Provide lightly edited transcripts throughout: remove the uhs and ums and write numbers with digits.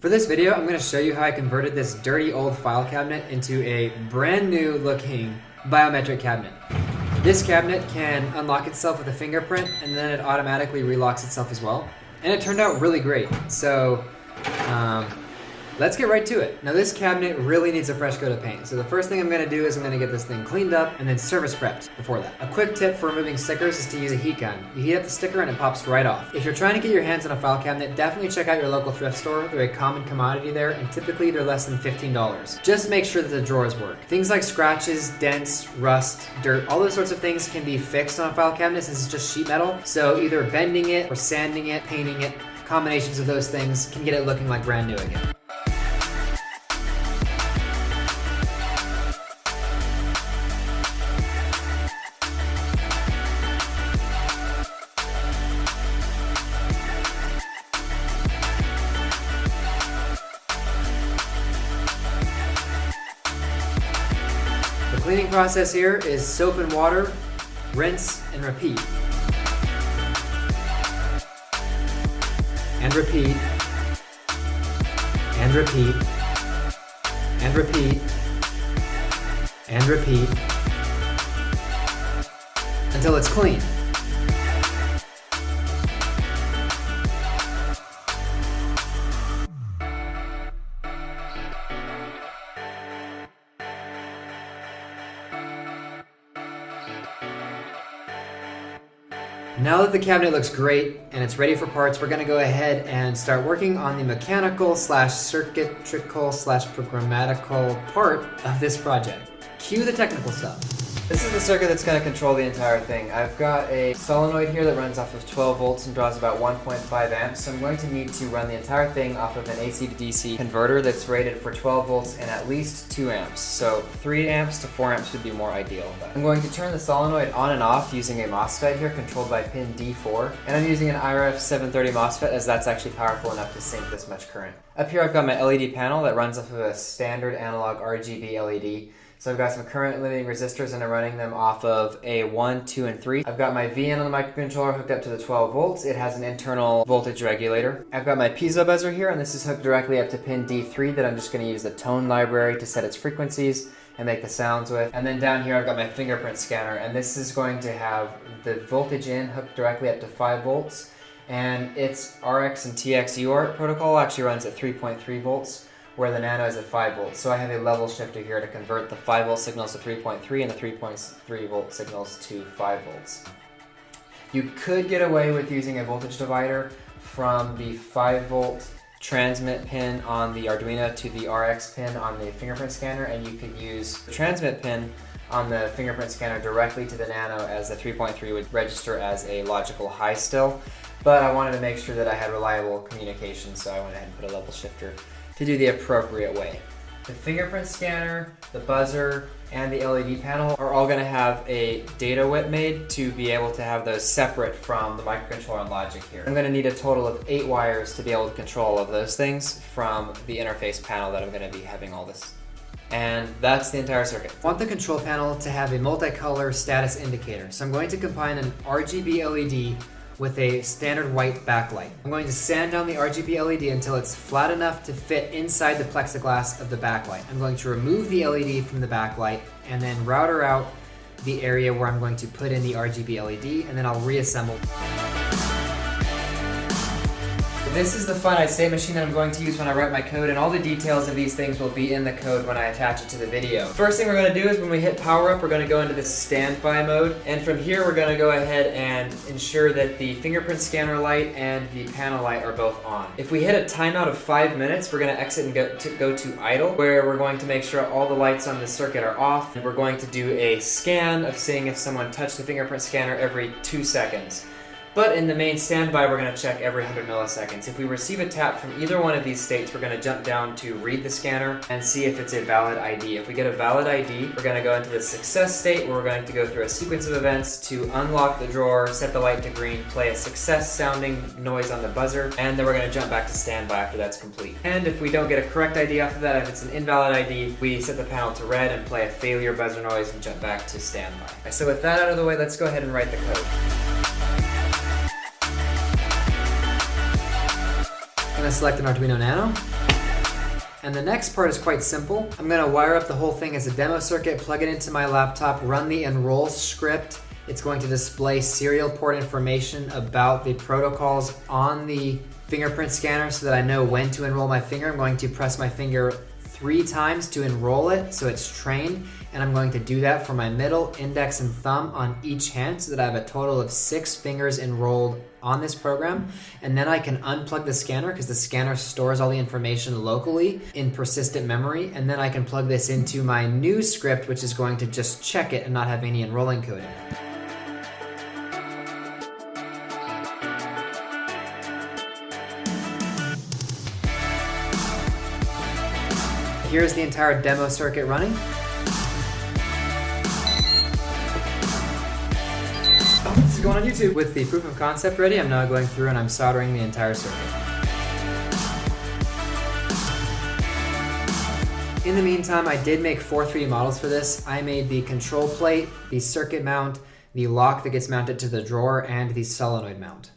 For this video, I'm going to show you how I converted this dirty old file cabinet into a brand new looking biometric cabinet. This cabinet can unlock itself with a fingerprint and then it automatically relocks itself as well. And it turned out really great. So let's get right to it. Now this cabinet really needs a fresh coat of paint. So the first thing I'm going to do is I'm going to get this thing cleaned up and then service prepped before that. A quick tip for removing stickers is to use a heat gun. You heat up the sticker and it pops right off. If you're trying to get your hands on a file cabinet, definitely check out your local thrift store. They're a common commodity there and typically they're less than $15. Just make sure that the drawers work. Things like scratches, dents, rust, dirt, all those sorts of things can be fixed on a file cabinet since it's just sheet metal. So either bending it or sanding it, painting it, combinations of those things can get it looking like brand new again. The cleaning process here is soap and water, rinse and repeat. And repeat. And repeat. And repeat. And repeat. Until it's clean. Now that the cabinet looks great and it's ready for parts, we're going to go ahead and start working on the mechanical / circuitrical / programmatical part of this project. Cue the technical stuff. This is the circuit that's going to control the entire thing. I've got a solenoid here that runs off of 12 volts and draws about 1.5 amps, so I'm going to need to run the entire thing off of an AC to DC converter that's rated for 12 volts and at least 2 amps. So 3 amps to 4 amps would be more ideal. I'm going to turn the solenoid on and off using a MOSFET here controlled by pin D4, and I'm using an IRF730 MOSFET as that's actually powerful enough to sink this much current. Up here I've got my LED panel that runs off of a standard analog RGB LED. So I've got some current limiting resistors and I'm running them off of a 1, 2, and 3. I've got my VN on the microcontroller hooked up to the 12 volts. It has an internal voltage regulator. I've got my piezo buzzer here and this is hooked directly up to pin D3 that I'm just going to use the tone library to set its frequencies and make the sounds with. And then down here I've got my fingerprint scanner and this is going to have the voltage in hooked directly up to 5 volts. And its RX and TX UART protocol actually runs at 3.3 volts. Where the nano is at 5 volts. So I have a level shifter here to convert the 5 volt signals to 3.3 and the 3.3 volt signals to 5 volts. You could get away with using a voltage divider from the 5 volt transmit pin on the Arduino to the RX pin on the fingerprint scanner, and you could use the transmit pin on the fingerprint scanner directly to the nano, as the 3.3 would register as a logical high still. But I wanted to make sure that I had reliable communication, so I went ahead and put a level shifter to do the appropriate way. The fingerprint scanner, the buzzer, and the LED panel are all going to have a data whip made to be able to have those separate from the microcontroller and logic here. I'm going to need a total of 8 wires to be able to control all of those things from the interface panel that I'm going to be having all this. And that's the entire circuit. I want the control panel to have a multicolor status indicator, so I'm going to combine an RGB LED with a standard white backlight. I'm going to sand down the RGB LED until it's flat enough to fit inside the plexiglass of the backlight. I'm going to remove the LED from the backlight and then router out the area where I'm going to put in the RGB LED, and then I'll reassemble. This is the finite state machine that I'm going to use when I write my code, and all the details of these things will be in the code when I attach it to the video. First thing we're going to do is when we hit power up, we're going to go into this standby mode, and from here we're going to go ahead and ensure that the fingerprint scanner light and the panel light are both on. If we hit a timeout of 5 minutes, we're going to exit and go to idle, where we're going to make sure all the lights on the circuit are off, and we're going to do a scan of seeing if someone touched the fingerprint scanner every 2 seconds. But in the main standby, we're going to check every 100 milliseconds. If we receive a tap from either one of these states, we're going to jump down to read the scanner and see if it's a valid ID. If we get a valid ID, we're going to go into the success state, where we're going to go through a sequence of events to unlock the drawer, set the light to green, play a success sounding noise on the buzzer, and then we're going to jump back to standby after that's complete. And if we don't get a correct ID after that, if it's an invalid ID, we set the panel to red and play a failure buzzer noise and jump back to standby. So with that out of the way, let's go ahead and write the code. gonna select an Arduino Nano. And the next part is quite simple. I'm gonna wire up the whole thing as a demo circuit, plug it into my laptop, run the enroll script. It's going to display serial port information about the protocols on the fingerprint scanner so that I know when to enroll my finger. I'm going to press my finger 3 times to enroll it so it's trained, and I'm going to do that for my middle, index, and thumb on each hand so that I have a total of 6 fingers enrolled on this program. And then I can unplug the scanner because the scanner stores all the information locally in persistent memory, and then I can plug this into my new script, which is going to just check it and not have any enrolling code in it. Here's the entire demo circuit running. Oh, this is going on YouTube. With the proof of concept ready, I'm now going through and I'm soldering the entire circuit. In the meantime, I did make 4 3D models for this. I made the control plate, the circuit mount, the lock that gets mounted to the drawer, and the solenoid mount.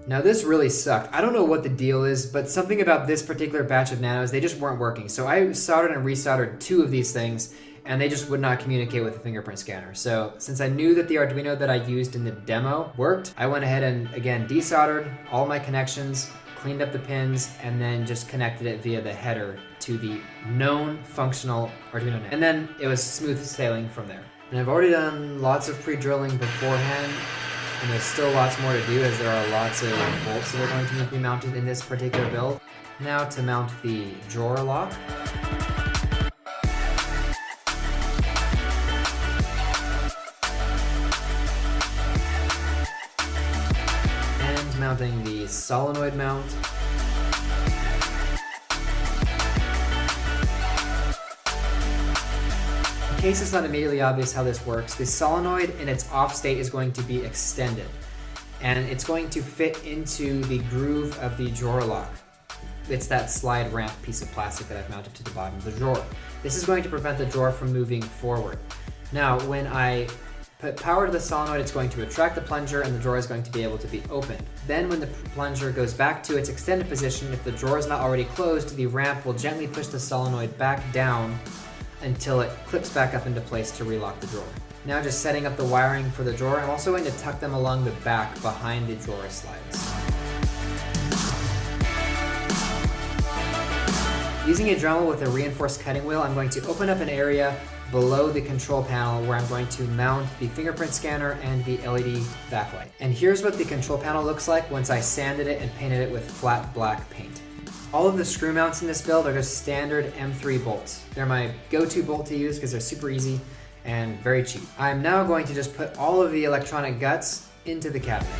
Now this really sucked. I don't know what the deal is, but something about this particular batch of nanos, they just weren't working. So I soldered and resoldered 2 of these things, and they just would not communicate with the fingerprint scanner. So since I knew that the Arduino that I used in the demo worked, I went ahead and again desoldered all my connections, cleaned up the pins, and then just connected it via the header to the known functional Arduino Nano. And then it was smooth sailing from there. And I've already done lots of pre-drilling beforehand, and there's still lots more to do as there are lots of bolts that are going to need to be mounted in this particular build. Now to mount the drawer lock. And mounting the solenoid mount. In case it's not immediately obvious how this works, the solenoid in its off state is going to be extended, and it's going to fit into the groove of the drawer lock. It's that slide ramp piece of plastic that I've mounted to the bottom of the drawer. This is going to prevent the drawer from moving forward. Now, when I put power to the solenoid, it's going to retract the plunger and the drawer is going to be able to be opened. Then when the plunger goes back to its extended position, if the drawer is not already closed, the ramp will gently push the solenoid back down until it clips back up into place to relock the drawer. Now just setting up the wiring for the drawer. I'm also going to tuck them along the back behind the drawer slides. Using a Dremel with a reinforced cutting wheel, I'm going to open up an area below the control panel where I'm going to mount the fingerprint scanner and the LED backlight. And here's what the control panel looks like once I sanded it and painted it with flat black paint. All of the screw mounts in this build are just standard M3 bolts. They're my go-to bolt to use because they're super easy and very cheap. I'm now going to just put all of the electronic guts into the cabinet.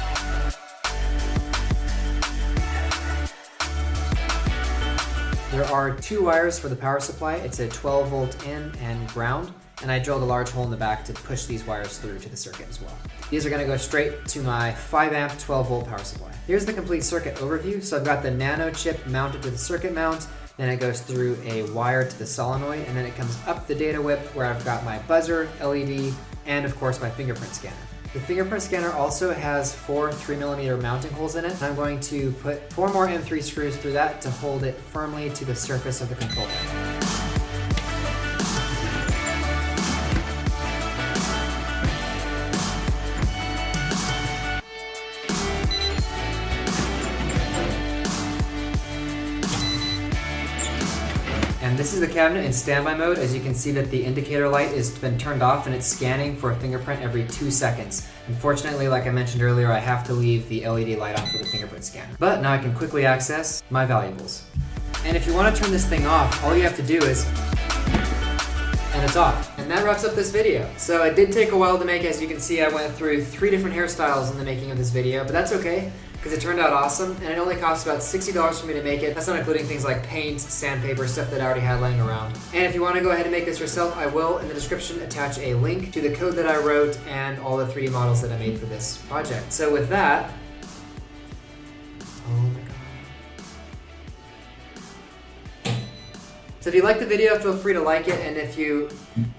There are 2 wires for the power supply. It's a 12 volt in and ground, and I drilled a large hole in the back to push these wires through to the circuit as well. These are going to go straight to my 5 amp 12 volt power supply. Here's the complete circuit overview. So I've got the nano chip mounted to the circuit mount, then it goes through a wire to the solenoid, and then it comes up the data whip where I've got my buzzer, LED, and of course my fingerprint scanner. The fingerprint scanner also has 4 3mm mounting holes in it, and I'm going to put 4 more M3 screws through that to hold it firmly to the surface of the control panel. And this is the cabinet in standby mode. As you can see that the indicator light has been turned off and it's scanning for a fingerprint every 2 seconds. Unfortunately, like I mentioned earlier, I have to leave the LED light on for the fingerprint scanner. But now I can quickly access my valuables. And if you want to turn this thing off, all you have to do is, and it's off. And that wraps up this video. So it did take a while to make. As you can see, I went through 3 different hairstyles in the making of this video, but that's okay, because it turned out awesome, and it only cost about $60 for me to make it. That's not including things like paint, sandpaper, stuff that I already had laying around. And if you want to go ahead and make this yourself, I will, in the description, attach a link to the code that I wrote and all the 3D models that I made for this project. So with that, oh my god. So if you like the video, feel free to like it, and if you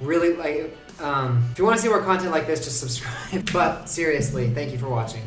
really like it, if you want to see more content like this, just subscribe. But seriously, thank you for watching.